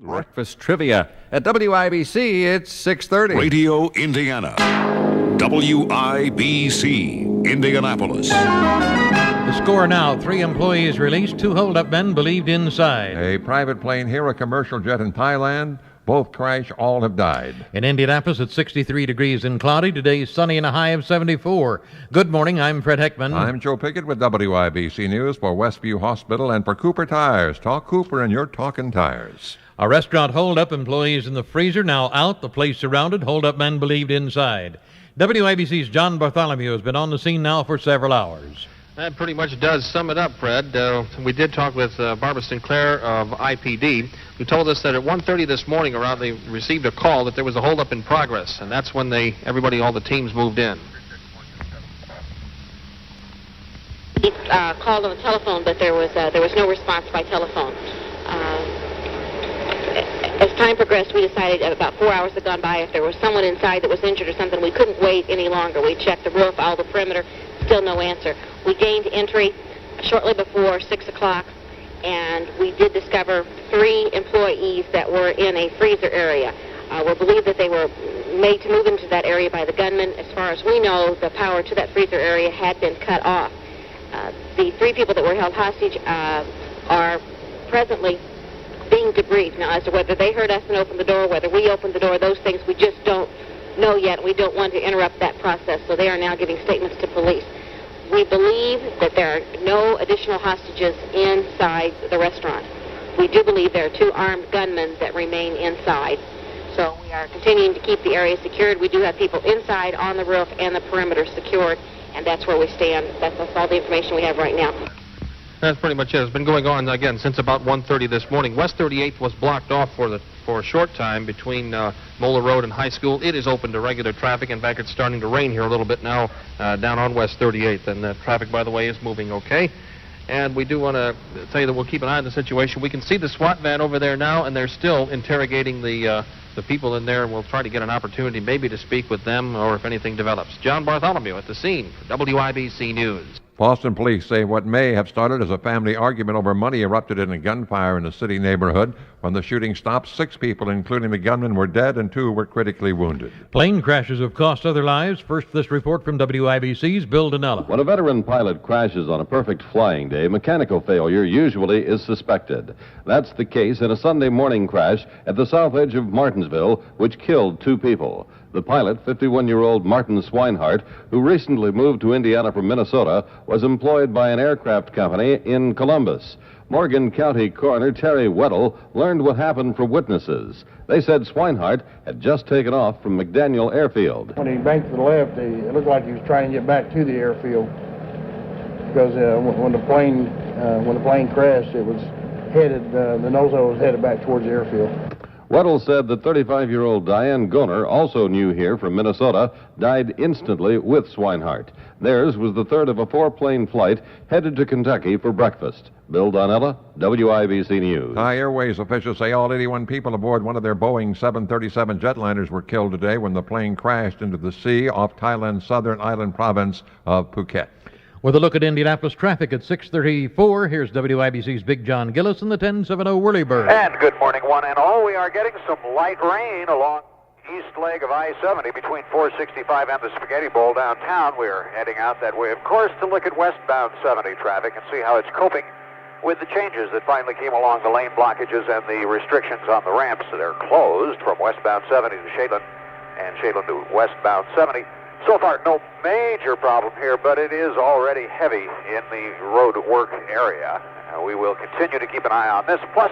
Breakfast trivia. At WIBC, it's 6:30. Radio Indiana. WIBC, Indianapolis. The score now, 3 employees released, 2 hold-up men believed inside. A private plane here, a commercial jet in Thailand. Both crash, all have died. In Indianapolis, it's 63 degrees and cloudy. Today, sunny and a high of 74. Good morning, I'm Fred Heckman. I'm Joe Pickett with WIBC News for Westview Hospital and for Cooper Tires. Talk Cooper and you're talking tires. A restaurant hold-up, employees in the freezer, now out, the place surrounded, hold-up men believed inside. WIBC's John Bartholomew has been on the scene now for several hours. That pretty much does sum it up, Fred. We did talk with Barbara Sinclair of IPD, who told us that at 1:30 this morning around they received a call that there was a holdup in progress, and that's when all the teams moved in. He called on the telephone, but there was no response by telephone. As time progressed, we decided about 4 hours had gone by. If there was someone inside that was injured or something, we couldn't wait any longer. We checked the roof, all the perimeter, still no answer. We gained entry shortly before 6 o'clock, and we did discover 3 employees that were in a freezer area. We believe that they were made to move into that area by the gunman. As far as we know, the power to that freezer area had been cut off. The 3 people that were held hostage are presently being debriefed. Now, as to whether they heard us and opened the door, whether we opened the door, those things we just don't know yet. We don't want to interrupt that process, so they are now giving statements to police. We believe that there are no additional hostages inside the restaurant. We do believe there are 2 armed gunmen that remain inside. So we are continuing to keep the area secured. We do have people inside on the roof and the perimeter secured, and that's where we stand. That's all the information we have right now. That's pretty much it. It's been going on, again, since about 1:30 this morning. West 38th was blocked off for a short time between Moeller Road and High School. It is open to regular traffic. In fact, it's starting to rain here a little bit now down on West 38th. And traffic, by the way, is moving okay. And we do want to tell you that we'll keep an eye on the situation. We can see the SWAT van over there now, and they're still interrogating the people in there, and we'll try to get an opportunity maybe to speak with them or if anything develops. John Bartholomew at the scene for WIBC News. Boston police say what may have started as a family argument over money erupted in a gunfire in a city neighborhood. When the shooting stopped, 6 people, including the gunman, were dead and 2 were critically wounded. Plane crashes have cost other lives. First, this report from WIBC's Bill Donnella. When a veteran pilot crashes on a perfect flying day, mechanical failure usually is suspected. That's the case in a Sunday morning crash at the south edge of Martinsville, which killed 2 people. The pilot, 51-year-old Martin Swinehart, who recently moved to Indiana from Minnesota, was employed by an aircraft company in Columbus. Morgan County Coroner Terry Weddle learned what happened from witnesses. They said Swinehart had just taken off from McDaniel Airfield. When he banked to the left, it looked like he was trying to get back to the airfield because when the plane crashed, it was headed, the nose was headed back towards the airfield. Weddle said that 35-year-old Diane Goner, also new here from Minnesota, died instantly with Swinehart. Theirs was the 3rd of a 4-plane flight headed to Kentucky for breakfast. Bill Donnella, WIBC News. Thai Airways officials say all 81 people aboard one of their Boeing 737 jetliners were killed today when the plane crashed into the sea off Thailand's southern island province of Phuket. With a look at Indianapolis traffic at 6:34, here's WIBC's Big John Gillis and the 1070 Whirlybird. And good morning, one and all. We are getting some light rain along the east leg of I-70 between 465 and the Spaghetti Bowl downtown. We're heading out that way, of course, to look at westbound 70 traffic and see how it's coping with the changes that finally came along the lane blockages and the restrictions on the ramps that are closed from westbound 70 to Shadeland and Shadeland to westbound 70. So far, no major problem here, but it is already heavy in the road work area. We will continue to keep an eye on this, plus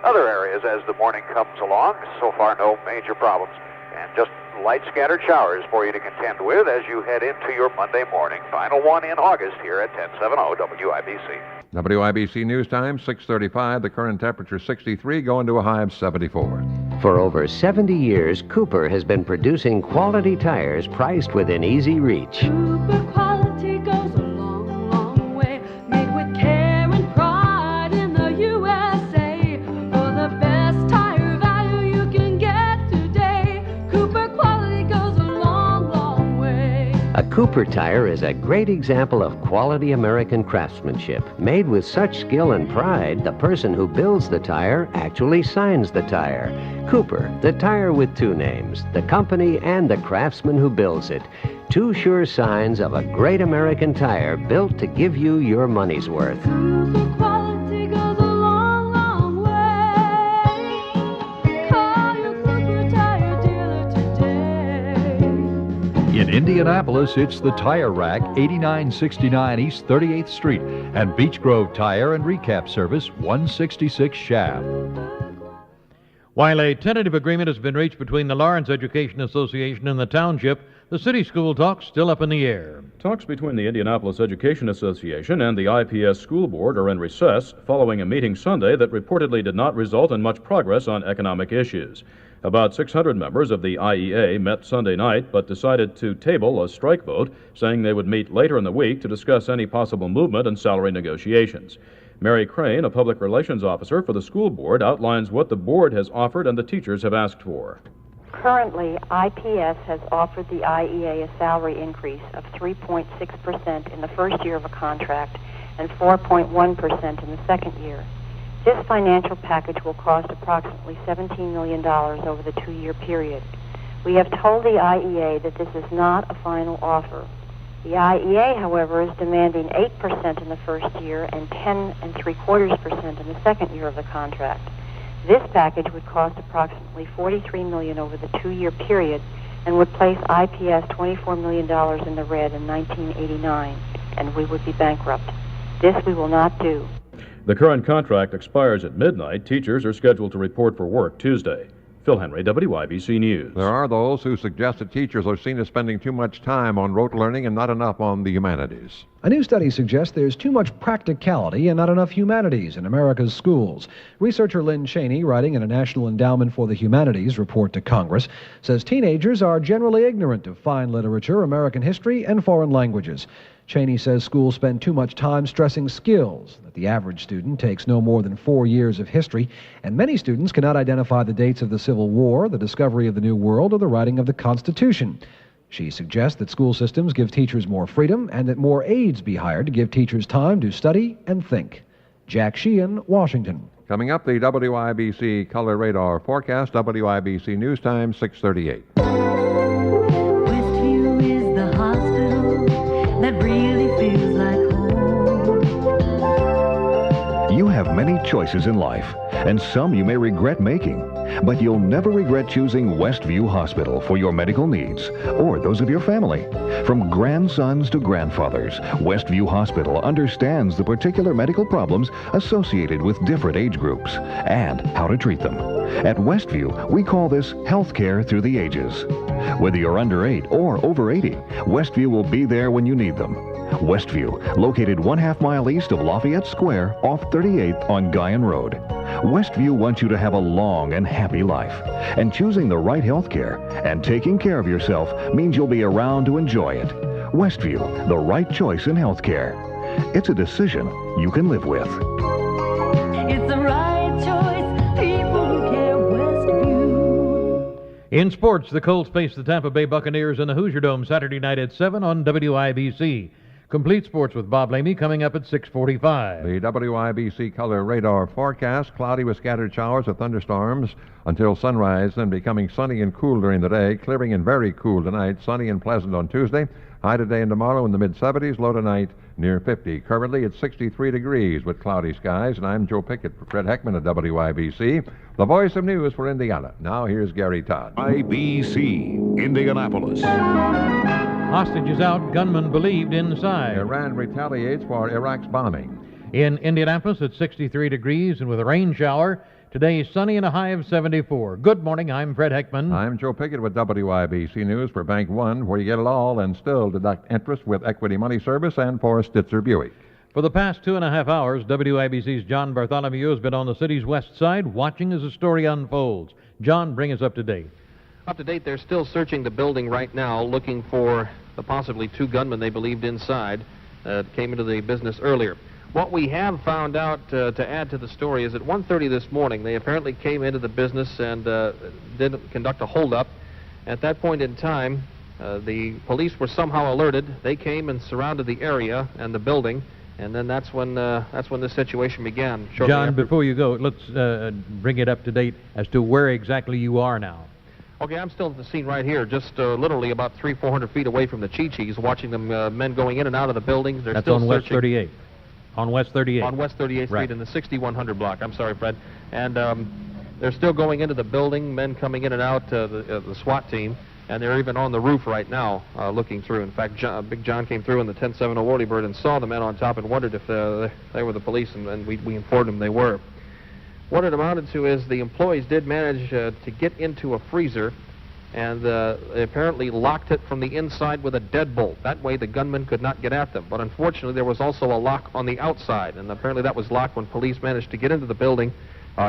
other areas as the morning comes along. So far, no major problems. And just light scattered showers for you to contend with as you head into your Monday morning. Final one in August here at 1070 WIBC. WIBC News Time, 6:35. The current temperature 63, going to a high of 74. For over 70 years, Cooper has been producing quality tires priced within easy reach. Cooper quality goes a long, long way. Made with care and pride in the USA. For the best tire value you can get today, Cooper quality goes a long, long way. A Cooper tire is a great example of quality American craftsmanship. Made with such skill and pride, the person who builds the tire actually signs the tire. Cooper, the tire with two names, the company and the craftsman who builds it. Two sure signs of a great American tire built to give you your money's worth. Cooper quality goes a long, long way. Call your Cooper tire dealer today. In Indianapolis, it's the Tire Rack, 8969 East 38th Street, and Beech Grove Tire and Recap Service, 166 Shaft. While a tentative agreement has been reached between the Lawrence Education Association and the township, the city school talk's still up in the air. Talks between the Indianapolis Education Association and the IPS School Board are in recess following a meeting Sunday that reportedly did not result in much progress on economic issues. About 600 members of the IEA met Sunday night but decided to table a strike vote, saying they would meet later in the week to discuss any possible movement in salary negotiations. Mary Crane, a public relations officer for the school board, outlines what the board has offered and the teachers have asked for. Currently, IPS has offered the IEA a salary increase of 3.6% in the first year of a contract and 4.1% in the second year. This financial package will cost approximately $17 million over the two-year period. We have told the IEA that this is not a final offer. The IEA, however, is demanding 8% in the first year and 10.75% in the second year of the contract. This package would cost approximately $43 million over the two-year period and would place IPS $24 million in the red in 1989, and we would be bankrupt. This we will not do. The current contract expires at midnight. Teachers are scheduled to report for work Tuesday. Phil Henry, WIBC News. There are those who suggest that teachers are seen as spending too much time on rote learning and not enough on the humanities. A new study suggests there's too much practicality and not enough humanities in America's schools. Researcher Lynn Cheney, writing in a National Endowment for the Humanities report to Congress, says teenagers are generally ignorant of fine literature, American history, and foreign languages. Cheney says schools spend too much time stressing skills, that the average student takes no more than 4 years of history, and many students cannot identify the dates of the Civil War, the discovery of the New World, or the writing of the Constitution. She suggests that school systems give teachers more freedom and that more aides be hired to give teachers time to study and think. Jack Sheehan, Washington. Coming up, the WIBC Color Radar Forecast, WIBC News Time, 6:38. Westview is the hospital that really feels like home. You have many choices in life, and some you may regret making. But you'll never regret choosing Westview Hospital for your medical needs or those of your family. From grandsons to grandfathers, Westview Hospital understands the particular medical problems associated with different age groups and how to treat them. At Westview, we call this healthcare through the ages. Whether you're under 8 or over 80, Westview will be there when you need them. Westview, located 1/2 mile east of Lafayette Square off 38th on Guyan Road. Westview wants you to have a long and happy life, and choosing the right health care and taking care of yourself means you'll be around to enjoy it. Westview, the right choice in health care. It's a decision you can live with. It's the right choice. People who care, Westview. In sports, the Colts face the Tampa Bay Buccaneers in the Hoosier Dome Saturday night at 7 on WIBC. Complete sports with Bob Lamey coming up at 6:45. The WIBC Color Radar Forecast, cloudy with scattered showers or thunderstorms until sunrise, then becoming sunny and cool during the day, clearing and very cool tonight, sunny and pleasant on Tuesday, high today and tomorrow in the mid-70s, low tonight near 50. Currently it's 63 degrees with cloudy skies, and I'm Joe Pickett for Fred Heckman at WIBC, the voice of news for Indiana. Now here's Gary Todd. IBC, Indianapolis. Hostages out, gunman believed inside. Iran retaliates for Iraq's bombing. In Indianapolis, it's 63 degrees and with a rain shower. Today, sunny and a high of 74. Good morning, I'm Fred Heckman. I'm Joe Pickett with WIBC News for Bank One, where you get it all and still deduct interest with Equity Money Service and for Stitzer Buick. For the past 2.5 hours, WIBC's John Bartholomew has been on the city's west side watching as the story unfolds. John, bring us up to date. Up to date, they're still searching the building right now, looking for the possibly 2 gunmen they believed inside that came into the business earlier. What we have found out to add to the story is at 1:30 this morning, they apparently came into the business and did conduct a holdup. At that point in time, The police were somehow alerted. They came and surrounded the area and the building, and then that's when this situation began. Shortly John, after. before you go, let's bring it up to date as to where exactly you are now. Okay, I'm still at the scene right here, just literally about 300-400 feet away from the Achives, watching them men going in and out of the buildings. They're That's still on West searching. 38. On West 38. On West 38th Street Right. in the 6100 block. I'm sorry, Fred. And they're still going into the building, men coming in and out, the SWAT team, and they're even on the roof right now looking through. In fact, Big John came through in the 1070 Whirlybird and saw the men on top and wondered if they were the police, and we informed him they were. What it amounted to is the employees did manage to get into a freezer, and they apparently locked it from the inside with a deadbolt. That way the gunmen could not get at them. But unfortunately, there was also a lock on the outside, and apparently that was locked when police managed to get into the building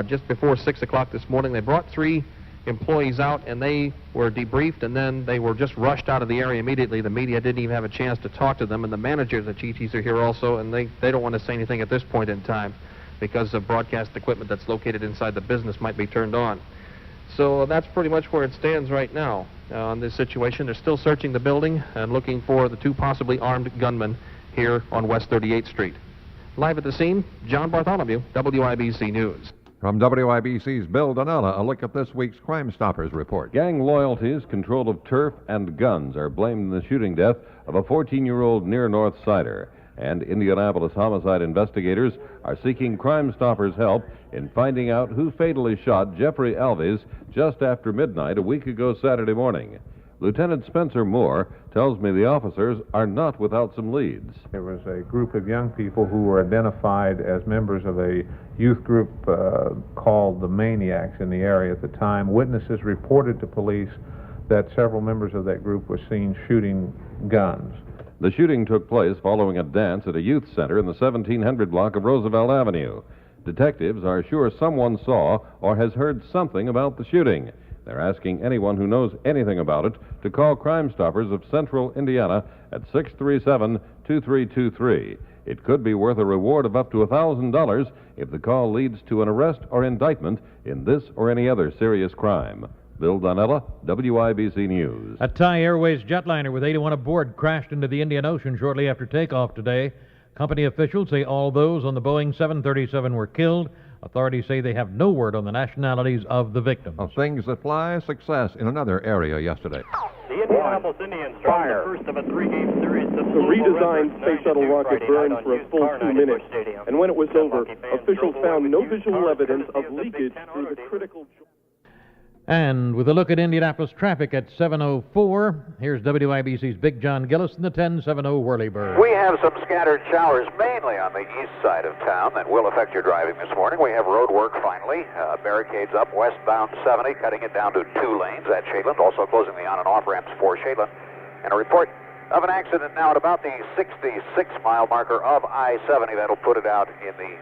just before 6 o'clock this morning. They brought 3 employees out, and they were debriefed, and then they were just rushed out of the area immediately. The media didn't even have a chance to talk to them, and the managers at GTs are here also, and they don't want to say anything at this point in time because of broadcast equipment that's located inside the business might be turned on. So that's pretty much where it stands right now on this situation. They're still searching the building and looking for the 2 possibly armed gunmen here on West 38th Street. Live at the scene, John Bartholomew, WIBC News. From WIBC's Bill Donnella, a look at this week's Crime Stoppers report. Gang loyalties, control of turf, and guns are blamed in the shooting death of a 14-year-old near North Sider. And Indianapolis homicide investigators are seeking Crime Stoppers' help in finding out who fatally shot Jeffrey Alves just after midnight a week ago Saturday morning. Lieutenant Spencer Moore tells me the officers are not without some leads. There was a group of young people who were identified as members of a youth group called the Maniacs in the area at the time. Witnesses reported to police that several members of that group were seen shooting guns. The shooting took place following a dance at a youth center in the 1700 block of Roosevelt Avenue. Detectives are sure someone saw or has heard something about the shooting. They're asking anyone who knows anything about it to call Crime Stoppers of Central Indiana at 637-2323. It could be worth a reward of up to $1,000 if the call leads to an arrest or indictment in this or any other serious crime. Bill Donnella, WIBC News. A Thai Airways jetliner with 81 aboard crashed into the Indian Ocean shortly after takeoff today. Company officials say all those on the Boeing 737 were killed. Authorities say they have no word on the nationalities of the victims. Of things that fly, success in another area yesterday. The Indianapolis Indians from the first of a 3-game series. The redesigned space shuttle rocket burned for a full 2 minutes, and when it was over, officials found no visual evidence of leakage through the critical... And with a look at Indianapolis traffic at 7:04, here's WIBC's Big John Gillis in the 1070 Whirlybird. We have some scattered showers mainly on the east side of town that will affect your driving this morning. We have road work finally. Barricades up westbound 70, cutting it down to 2 lanes at Shadeland, also closing the on and off ramps for Shadeland. And a report of an accident now at about the 66-mile marker of I-70. That'll put it out in the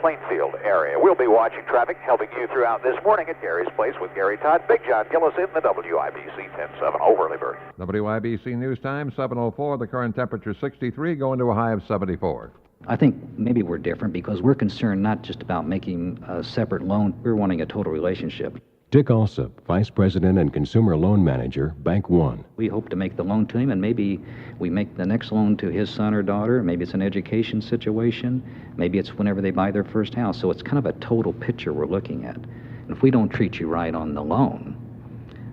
Plainfield area. We'll be watching traffic, helping you throughout this morning at Gary's Place with Gary Todd. Big John Gillis in the WIBC 1070 Whirlybird. WIBC News Time, 7:04. The current temperature 63, going to a high of 74. I think maybe we're different because we're concerned not just about making a separate loan. We're wanting a total relationship. Dick Alsop, Vice President and Consumer Loan Manager, Bank One. We hope to make the loan to him, and maybe we make the next loan to his son or daughter. Maybe it's an education situation. Maybe it's whenever they buy their first house. So it's kind of a total picture we're looking at. And if we don't treat you right on the loan,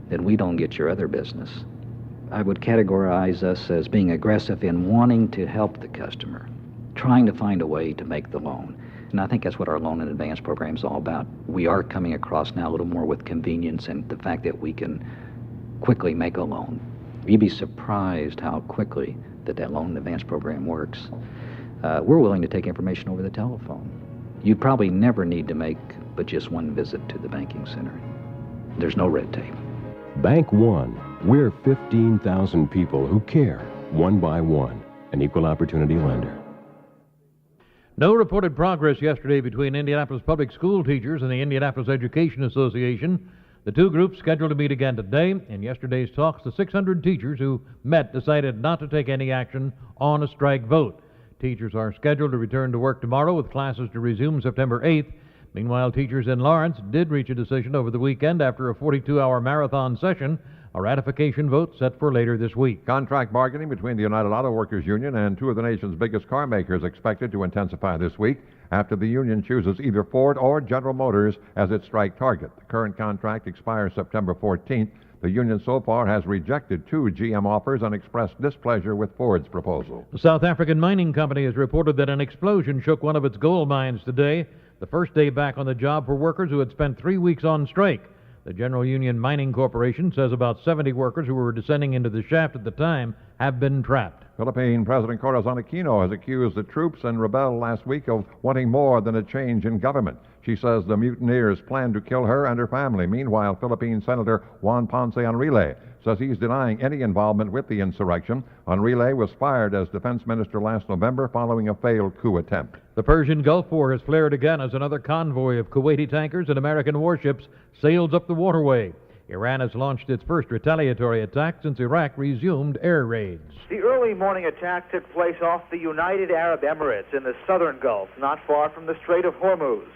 then we don't get your other business. I would categorize us as being aggressive in wanting to help the customer, trying to find a way to make the loan. And I think that's what our loan and advance program is all about. We are coming across now a little more with convenience and the fact that we can quickly make a loan. You'd be surprised how quickly that loan and advance program works. We're willing to take information over the telephone. You probably never need to make but just one visit to the banking center. There's no red tape. Bank One. We're 15,000 people who care, one by one. An equal opportunity lender. No reported progress yesterday between Indianapolis public school teachers and the Indianapolis Education Association. The 2 groups scheduled to meet again today. In yesterday's talks, the 600 teachers who met decided not to take any action on a strike vote. Teachers are scheduled to return to work tomorrow with classes to resume September 8th. Meanwhile, teachers in Lawrence did reach a decision over the weekend after a 42-hour marathon session A ratification vote set for later this week. Contract bargaining between the United Auto Workers Union and two of the nation's biggest car makers expected to intensify this week after the union chooses either Ford or General Motors as its strike target. The current contract expires September 14th. The union so far has rejected two GM offers and expressed displeasure with Ford's proposal. The South African mining company has reported that an explosion shook one of its gold mines today, the first day back on the job for workers who had spent 3 weeks on strike. The General Union Mining Corporation says about 70 workers who were descending into the shaft at the time have been trapped. Philippine President Corazon Aquino has accused the troops and rebel last week of wanting more than a change in government. She says the mutineers plan to kill her and her family. Meanwhile, Philippine Senator Juan Ponce Enrile says he's denying any involvement with the insurrection. Enrile was fired as defense minister last November following a failed coup attempt. The Persian Gulf War has flared again as another convoy of Kuwaiti tankers and American warships sails up the waterway. Iran has launched its first retaliatory attack since Iraq resumed air raids. The early morning attack took place off the United Arab Emirates in the southern Gulf, not far from the Strait of Hormuz.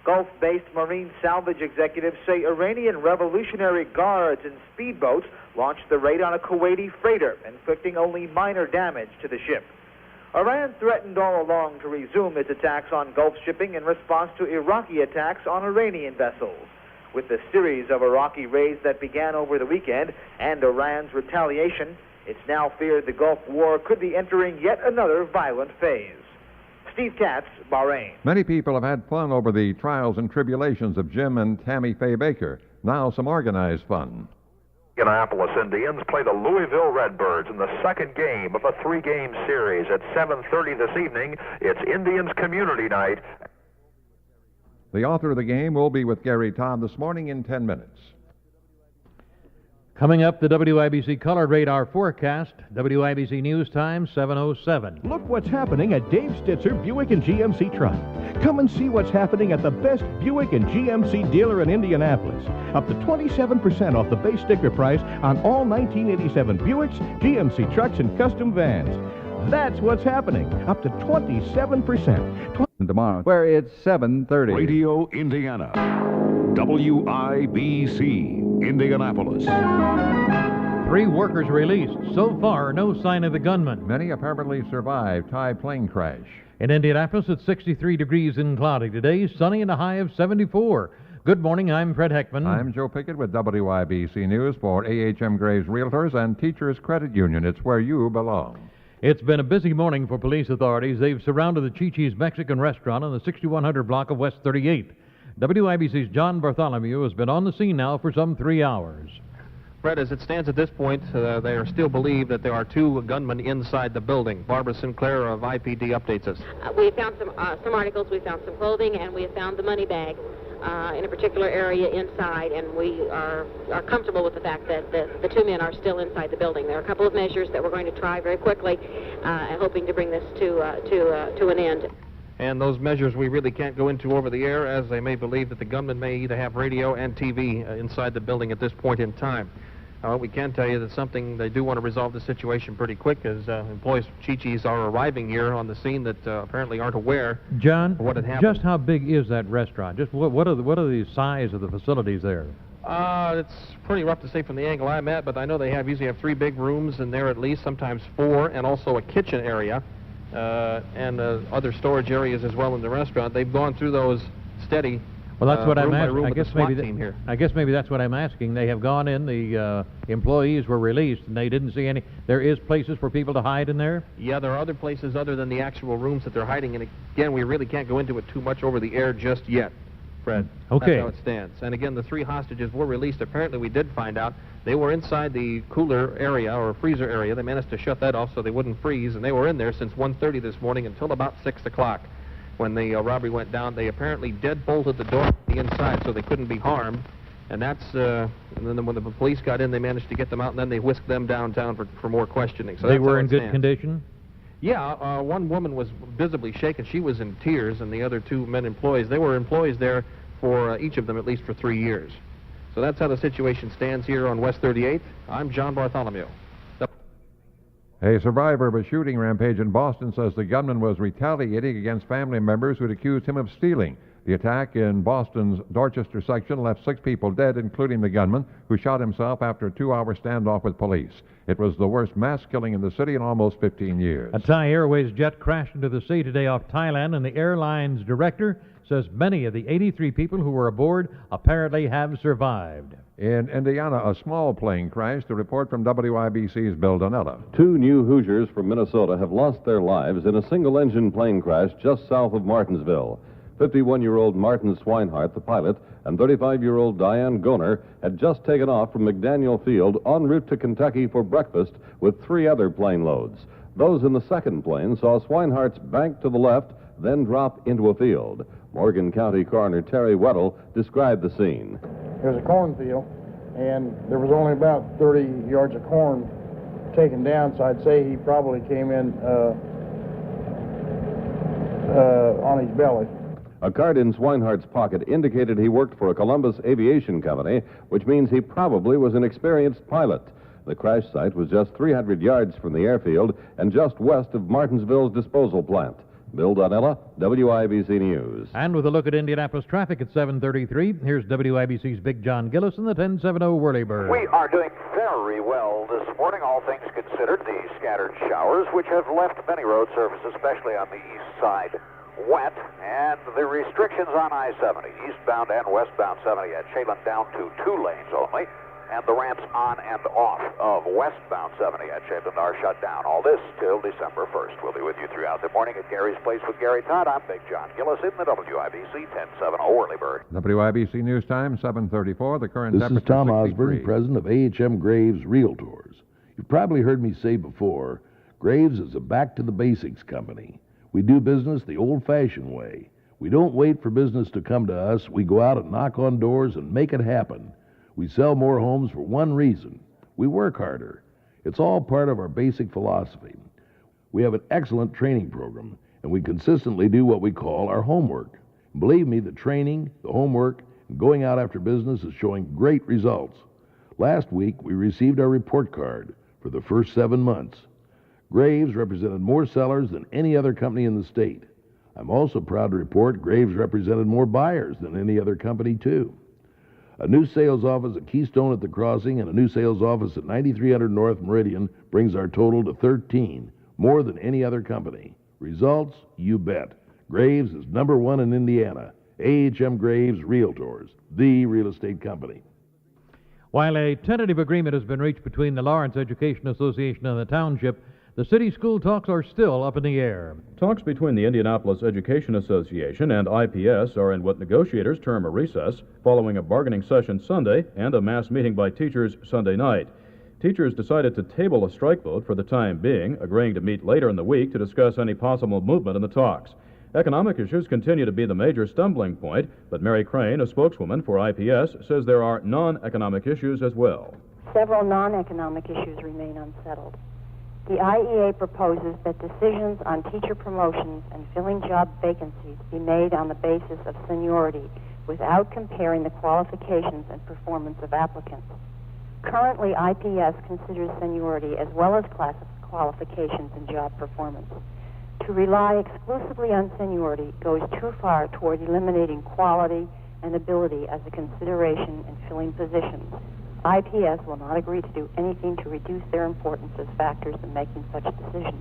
Gulf-based marine salvage executives say Iranian Revolutionary Guards and speedboats launched the raid on a Kuwaiti freighter, inflicting only minor damage to the ship. Iran threatened all along to resume its attacks on Gulf shipping in response to Iraqi attacks on Iranian vessels. With the series of Iraqi raids that began over the weekend and Iran's retaliation, it's now feared the Gulf War could be entering yet another violent phase. Steve Katz, Bahrain. Many people have had fun over the trials and tribulations of Jim and Tammy Faye Baker. Now some organized fun. Indianapolis Indians play the Louisville Redbirds in the second game of a 3-game series at 7:30 this evening. It's Indians Community Night. The author of the game will be with Gary Todd this morning in 10 minutes. Coming up, the WIBC Color Radar forecast. WIBC News Time, 7:07. Look what's happening at Dave Stitzer Buick and GMC Truck. Come and see what's happening at the best Buick and GMC dealer in Indianapolis. Up to 27% off the base sticker price on all 1987 Buicks, GMC trucks, and custom vans. That's what's happening. Up to 27%. Tomorrow, where it's 7:30. Radio Indiana. WIBC, Indianapolis. 3 workers released. So far, no sign of the gunman. Many apparently survived Thai plane crash. In Indianapolis, it's 63 degrees and cloudy today, sunny and a high of 74. Good morning, I'm Fred Heckman. I'm Joe Pickett with WIBC News for AHM Graves Realtors and Teachers Credit Union. It's where you belong. It's been a busy morning for police authorities. They've surrounded the Achives Mexican restaurant on the 6100 block of West 38th. WIBC's John Bartholomew has been on the scene now for some 3 hours. Fred, as it stands at this point, they are still believed that there are 2 gunmen inside the building. Barbara Sinclair of IPD updates us. We found some articles, we found some clothing, and we have found the money bag in a particular area inside, and we are comfortable with the fact that the 2 men are still inside the building. There are a couple of measures that we're going to try very quickly, hoping to bring this to an end. And those measures we really can't go into over the air, as they may believe that the gunman may either have radio and TV inside the building at this point in time. We can tell you that they do want to resolve the situation pretty quick, as employees of Chi-Chi's are arriving here on the scene that apparently aren't aware John, of what had happened. Just how big is that restaurant? Just what are the size of the facilities there? It's pretty rough to say from the angle I'm at, but I know they usually have 3 big rooms in there at least, sometimes 4, and also a kitchen area. And other storage areas as well in the restaurant. They've gone through those steady. Well, that's what I'm asking. I guess maybe that's what I'm asking. They have gone in. The employees were released, and they didn't see any. There is places for people to hide in there. Yeah, there are other places other than the actual rooms that they're hiding in. Again, we really can't go into it too much over the air just yet, Fred. Okay. That's how it stands. And again, the 3 hostages were released. Apparently, we did find out they were inside the cooler area or freezer area. They managed to shut that off so they wouldn't freeze, and they were in there since 1:30 this morning until about 6 o'clock. When the robbery went down, they apparently deadbolted the door on the inside so they couldn't be harmed. And that's, and then when the police got in, they managed to get them out, and then they whisked them downtown for more questioning. So they were in good condition? Yeah, one woman was visibly shaken. She was in tears, and the other 2 men employees, they were employees there for each of them at least for 3 years. So that's how the situation stands here on West 38th. I'm John Bartholomew. A survivor of a shooting rampage in Boston says the gunman was retaliating against family members who'd accused him of stealing. The attack in Boston's Dorchester section left 6 people dead, including the gunman, who shot himself after a 2-hour standoff with police. It was the worst mass killing in the city in almost 15 years. A Thai Airways jet crashed into the sea today off Thailand, and the airline's director says many of the 83 people who were aboard apparently have survived. In Indiana, a small plane crashed. A report from WIBC's Bill Donnella. 2 new Hoosiers from Minnesota have lost their lives in a single-engine plane crash just south of Martinsville. 51-year-old Martin Swinehart, the pilot, and 35-year-old Diane Goner had just taken off from McDaniel Field en route to Kentucky for breakfast with 3 other plane loads. Those in the second plane saw Swinehart's bank to the left, then drop into a field. Morgan County Coroner Terry Weddle described the scene. There's a cornfield, and there was only about 30 yards of corn taken down, so I'd say he probably came in on his belly. A card in Swinehart's pocket indicated he worked for a Columbus aviation company, which means he probably was an experienced pilot. The crash site was just 300 yards from the airfield and just west of Martinsville's disposal plant. Bill Donnella, WIBC News. And with a look at Indianapolis traffic at 7:33, here's WIBC's Big John Gillis in the 1070 Whirlybird. We are doing very well this morning, all things considered. The scattered showers, which have left many road surfaces, especially on the east side, wet, and the restrictions on I-70, eastbound and westbound 70 at Shaylin down to 2 lanes only, and the ramps on and off of westbound 70 at Shaylin are shut down. All this till December 1st. We'll be with you throughout the morning at Gary's Place with Gary Todd. I'm Big John Gillis in the WIBC 1070 Whirlybird. WIBC News Time, 7:34. The current This is temperature Tom 63. Osborne, president of AHM Graves Realtors. You've probably heard me say before, Graves is a back-to-the-basics company. We do business the old-fashioned way. We don't wait for business to come to us. We go out and knock on doors and make it happen. We sell more homes for one reason. We work harder. It's all part of our basic philosophy. We have an excellent training program, and we consistently do what we call our homework. Believe me, the training, the homework, and going out after business is showing great results. Last week, we received our report card for the first 7 months. Graves represented more sellers than any other company in the state. I'm also proud to report Graves represented more buyers than any other company, too. A new sales office at Keystone at the Crossing and a new sales office at 9300 North Meridian brings our total to 13, more than any other company. Results? You bet. Graves is #1 in Indiana. AHM Graves Realtors, the real estate company. While a tentative agreement has been reached between the Lawrence Education Association and the township, the city school talks are still up in the air. Talks between the Indianapolis Education Association and IPS are in what negotiators term a recess, following a bargaining session Sunday and a mass meeting by teachers Sunday night. Teachers decided to table a strike vote for the time being, agreeing to meet later in the week to discuss any possible movement in the talks. Economic issues continue to be the major stumbling point, but Mary Crane, a spokeswoman for IPS, says there are non-economic issues as well. Several non-economic issues remain unsettled. The IEA proposes that decisions on teacher promotions and filling job vacancies be made on the basis of seniority without comparing the qualifications and performance of applicants. Currently, IPS considers seniority as well as class qualifications and job performance. To rely exclusively on seniority goes too far toward eliminating quality and ability as a consideration in filling positions. IPS will not agree to do anything to reduce their importance as factors in making such decisions.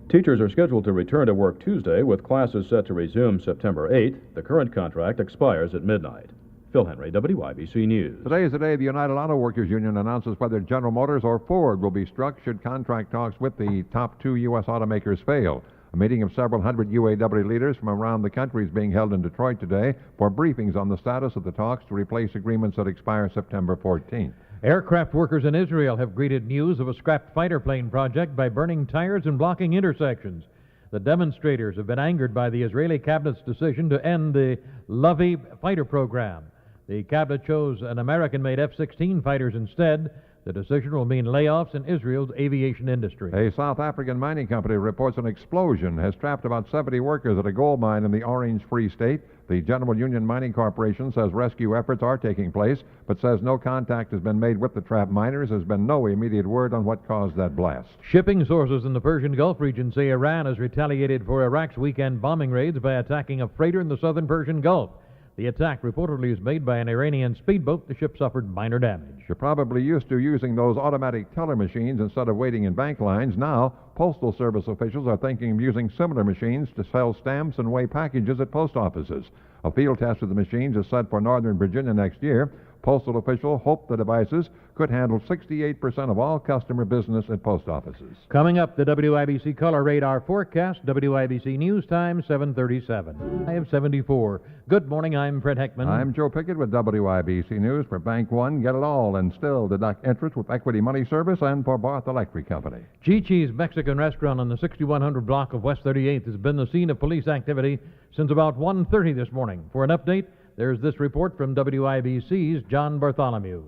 Teachers are scheduled to return to work Tuesday, with classes set to resume September 8th. The current contract expires at midnight. Phil Henry, WIBC News. Today is the day the United Auto Workers Union announces whether General Motors or Ford will be struck should contract talks with the top 2 U.S. automakers fail. A meeting of several hundred UAW leaders from around the country is being held in Detroit today for briefings on the status of the talks to replace agreements that expire September 14th. Aircraft workers in Israel have greeted news of a scrapped fighter plane project by burning tires and blocking intersections. The demonstrators have been angered by the Israeli cabinet's decision to end the Lovey fighter program. The cabinet chose an American-made F-16 fighters instead. The decision will mean layoffs in Israel's aviation industry. A South African mining company reports an explosion has trapped about 70 workers at a gold mine in the Orange Free State. The General Union Mining Corporation says rescue efforts are taking place, but says no contact has been made with the trapped miners. There's been no immediate word on what caused that blast. Shipping sources in the Persian Gulf region say Iran has retaliated for Iraq's weekend bombing raids by attacking a freighter in the southern Persian Gulf. The attack reportedly is made by an Iranian speedboat. The ship suffered minor damage. You're probably used to using those automatic teller machines instead of waiting in bank lines. Now, Postal Service officials are thinking of using similar machines to sell stamps and weigh packages at post offices. A field test of the machines is set for Northern Virginia next year. Postal officials hope the devices could handle 68% of all customer business at post offices. Coming up, the WIBC Color Radar Forecast, WIBC News Time, 7:37. I have 74. Good morning, I'm Fred Heckman. I'm Joe Pickett with WIBC News. For Bank One, get it all and still deduct interest with Equity Money Service, and for Barth Electric Company. Chi-Chi's Mexican restaurant on the 6100 block of West 38th has been the scene of police activity since about 1:30 this morning. For an update, there's this report from WIBC's John Bartholomew.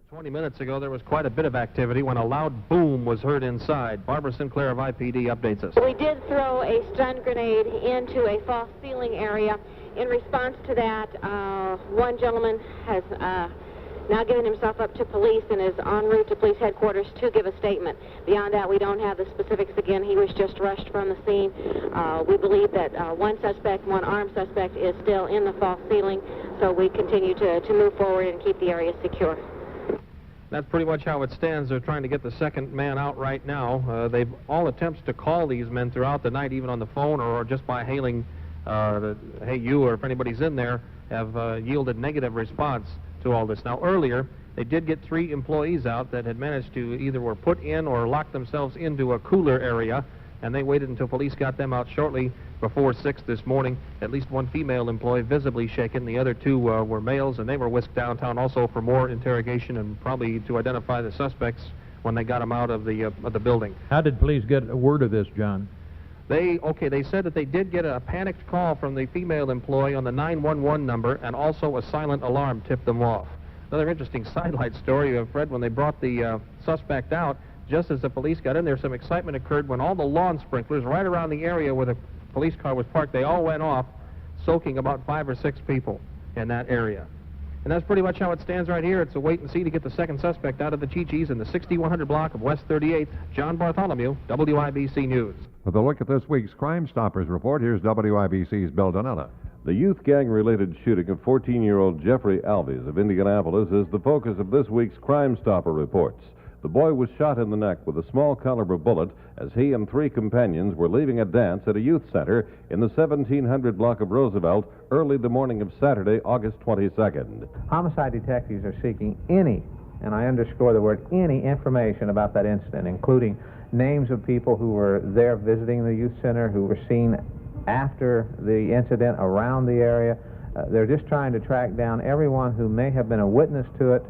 20 minutes ago, there was quite a bit of activity when a loud boom was heard inside. Barbara Sinclair of IPD updates us. We did throw a stun grenade into a false ceiling area. In response to that, one gentleman has now given himself up to police and is en route to police headquarters to give a statement. Beyond that, we don't have the specifics. Again, he was just rushed from the scene. We believe that one armed suspect, is still in the false ceiling, so we continue to move forward and keep the area secure. That's pretty much how it stands. They're trying to get the second man out right now. They've all attempts to call these men throughout the night, even on the phone or just by hailing, hey, you, or if anybody's in there, have yielded negative response to all this. Now, earlier, they did get 3 employees out that had managed to either were put in or locked themselves into a cooler area, and they waited until police got them out shortly before 6 this morning. At least one female employee visibly shaken. The other 2 were males, and they were whisked downtown also for more interrogation and probably to identify the suspects when they got them out of the building. How did police get a word of this, John? They said that they did get a panicked call from the female employee on the 911 number, and also a silent alarm tipped them off. Another interesting sidelight story, Fred, when they brought the suspect out, just as the police got in there, some excitement occurred when all the lawn sprinklers right around the area where the police car was parked, they all went off, soaking about 5 or 6 people in that area. And that's pretty much how it stands right here. It's a wait and see to get the second suspect out of the Chi-Chi's in the 6100 block of West 38th. John Bartholomew, WIBC News. With a look at this week's Crime Stoppers report, here's WIBC's Bill Donnella. The youth gang-related shooting of 14-year-old Jeffrey Alves of Indianapolis is the focus of this week's Crime Stopper reports. The boy was shot in the neck with a small caliber bullet as he and 3 companions were leaving a dance at a youth center in the 1700 block of Roosevelt early the morning of Saturday, August 22nd. Homicide detectives are seeking any, and I underscore the word any, information about that incident, including names of people who were there visiting the youth center, who were seen after the incident around the area. They're just trying to track down everyone who may have been a witness to it.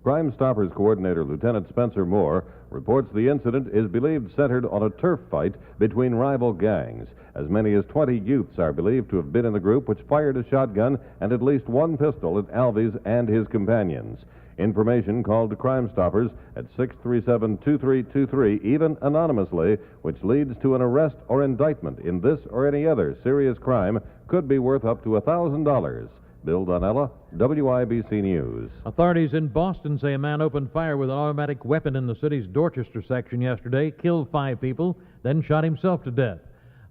Crime Stoppers Coordinator Lieutenant Spencer Moore reports the incident is believed centered on a turf fight between rival gangs. As many as 20 youths are believed to have been in the group, which fired a shotgun and at least 1 pistol at Alves and his companions. Information called to Crime Stoppers at 637-2323, even anonymously, which leads to an arrest or indictment in this or any other serious crime, could be worth up to $1,000. Bill Donnella, WIBC News. Authorities in Boston say a man opened fire with an automatic weapon in the city's Dorchester section yesterday, killed 5 people, then shot himself to death.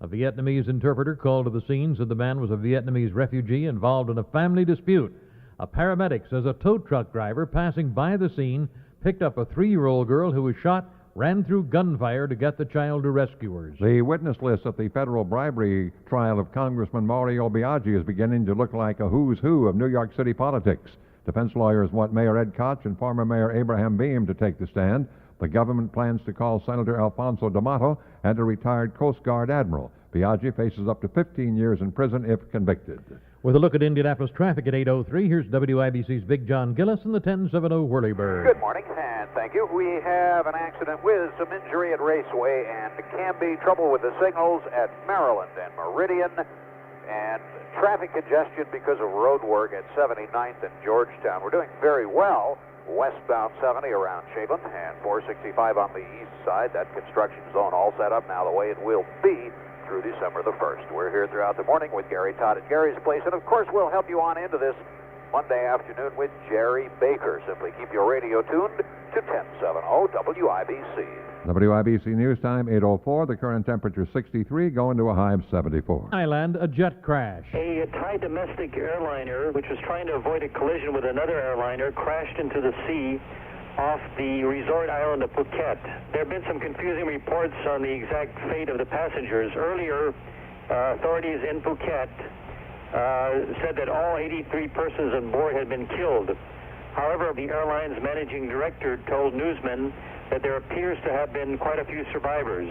A Vietnamese interpreter called to the scene said the man was a Vietnamese refugee involved in a family dispute. A paramedic says a tow truck driver passing by the scene picked up a 3-year-old girl who was shot, ran through gunfire to get the child to rescuers. The witness list at the federal bribery trial of Congressman Mario Biaggi is beginning to look like a who's who of New York City politics. Defense lawyers want Mayor Ed Koch and former Mayor Abraham Beam to take the stand. The government plans to call Senator Alfonso D'Amato and a retired Coast Guard admiral. Biaggi faces up to 15 years in prison if convicted. With a look at Indianapolis traffic at 8:03, here's WIBC's Big John Gillis in the 1070 Whirlybird. Good morning, and thank you. We have an accident with some injury at Raceway, and can be trouble with the signals at Maryland and Meridian, and traffic congestion because of road work at 79th and Georgetown. We're doing very well westbound 70 around Shaven, and 465 on the east side. That construction zone all set up now the way it will be through December the 1st. We're here throughout the morning with Gary Todd at Gary's Place, and of course we'll help you on into this Monday afternoon with Jerry Baker. Simply keep your radio tuned to 1070 WIBC. WIBC News Time, 8:04. The current temperature 63, going to a high of 74. Thailand, a jet crash. A Thai domestic airliner, which was trying to avoid a collision with another airliner, crashed into the sea off the resort island of Phuket. There have been some confusing reports on the exact fate of the passengers. Earlier, authorities in Phuket said that all 83 persons on board had been killed. However, the airline's managing director told newsmen that there appears to have been quite a few survivors.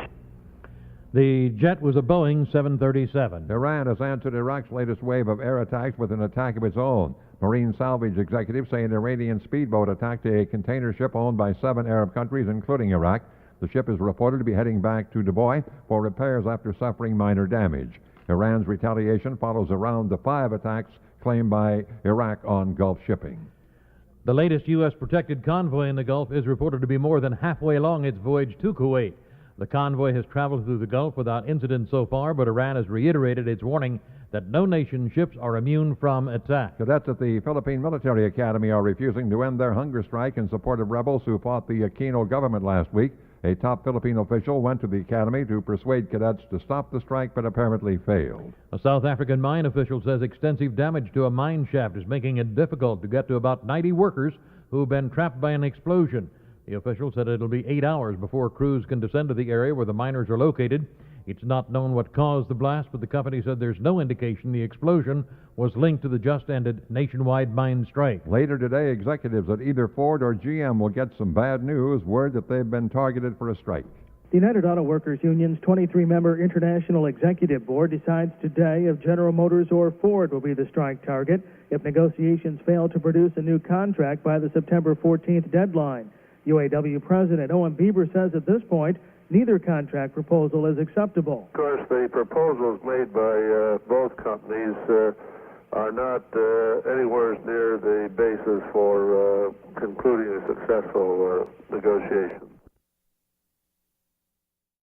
The jet was a Boeing 737. Iran has answered Iraq's latest wave of air attacks with an attack of its own. Marine salvage executives say an Iranian speedboat attacked a container ship owned by 7 Arab countries, including Iraq. The ship is reported to be heading back to Dubai for repairs after suffering minor damage. Iran's retaliation follows around the 5 attacks claimed by Iraq on Gulf shipping. The latest U.S. protected convoy in the Gulf is reported to be more than halfway along its voyage to Kuwait. The convoy has traveled through the Gulf without incident so far, but Iran has reiterated its warning that no nation's ships are immune from attack. Cadets at the Philippine Military Academy are refusing to end their hunger strike in support of rebels who fought the Aquino government last week. A top Philippine official went to the academy to persuade cadets to stop the strike, but apparently failed. A South African mine official says extensive damage to a mine shaft is making it difficult to get to about 90 workers who have been trapped by an explosion. The official said it'll be 8 hours before crews can descend to the area where the miners are located. It's not known what caused the blast, but the company said there's no indication the explosion was linked to the just-ended nationwide mine strike. Later today, executives at either Ford or GM will get some bad news, word that they've been targeted for a strike. The United Auto Workers Union's 23-member International Executive Board decides today if General Motors or Ford will be the strike target if negotiations fail to produce a new contract by the September 14th deadline. UAW President Owen Bieber says at this point, neither contract proposal is acceptable. Of course, the proposals made by both companies are not anywhere near the basis for concluding a successful negotiation.